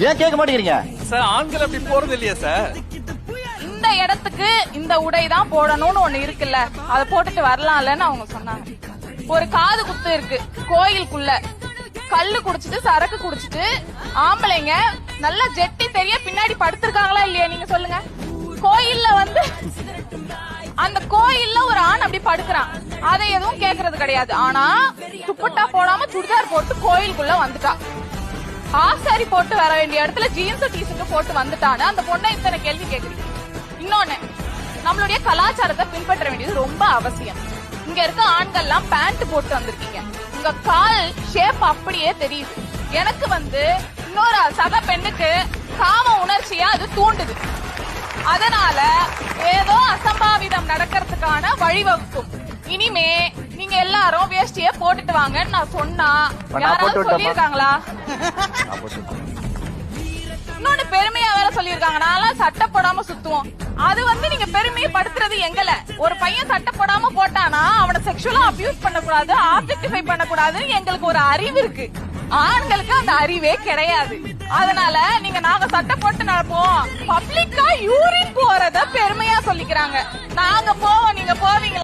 ஏன் கேட்க மாட்டேங்கிறீங்க சார்? ஆண்கள் அப்படி போறது இல்லையா சார்? இந்த இடத்துக்கு இந்த உடை தான் போடணும்னு ஒண்ணு இருக்குல்ல, அதை போட்டுட்டு வரலாம்லன்னு அவங்க சொன்னாங்க. ஒரு காது குத்து இருக்கு கோயிலுக்குள்ள, கல்லு குடிச்சிட்டு சரக்கு குடிச்சிட்டு ஆம்பளைங்க நல்லா ஜெட்டி தெரிய பின்னாடி படுத்திருக்காங்களா இல்லையா நீங்க சொல்லுங்க. கோயில்ல வந்து அந்த கோயில்ல ஒரு ஆண் அப்படி படுக்கிறான், அதை எதுவும் கேக்குறது கிடையாது. ஆனா துப்பட்டா போடாம சுடிதார் போட்டு கோயிலுக்குள்ள வந்துட்டா, ஹாஃப் சாரி போட்டு வர வேண்டிய இடத்துல ஜீன்ஸ் டீஷர்ட் போட்டு வந்துட்டான்னு அந்த பொண்ணை இத்தனை கேள்வி கேக்குறீங்க. இன்னொன்னு, நம்மளுடைய கலாச்சாரத்தை பின்பற்ற வேண்டியது ரொம்ப அவசியம். இங்க இருக்க ஆண்கள்லாம் பேண்ட் போட்டு வந்திருக்கீங்க, உங்க கால் ஷேப் அப்படியே தெரியுது. எனக்கு வந்து இன்னொரு சக பெண்ணுக்கு காம உணர்ச்சியா அது தூண்டுது. அதனால ஏதோ அசம்பாவிதம் நடக்கிறதுக்கான வழிவகுக்கும். இனிமே நீங்க எல்லாரும் வேஷ்டியே போட்டுட்டு வாங்கன்னு நான் சொன்னா யாராவது சொல்லியிருக்காங்களா? இன்னொன்னு பெருமையா வேற சொல்லியிருக்காங்க, நான்லாம் சட்டை போடாம சுத்துவோம். அது வந்து நீங்க பெருமையை படுத்துறது எங்கல? ஒரு பையன் சட்டை போடாம போட்டானா அவனை செக்ஷுவலா அபியூஸ் பண்ணக்கூடாது, ஆப்ஜெக்டிஃபை பண்ணக்கூடாதுன்னு எங்களுக்கு ஒரு அறிவு இருக்கு. ஆண்களுக்கு அந்த அறிவே கிடையாது. அதனால நீங்க நாங்க சட்டை போட்டு நடப்போம், பப்ளிக்கா யூரின் போறத பெருமையா சொல்லிக்கிறாங்க. நாங்க போவோம், நீங்க போவீங்க.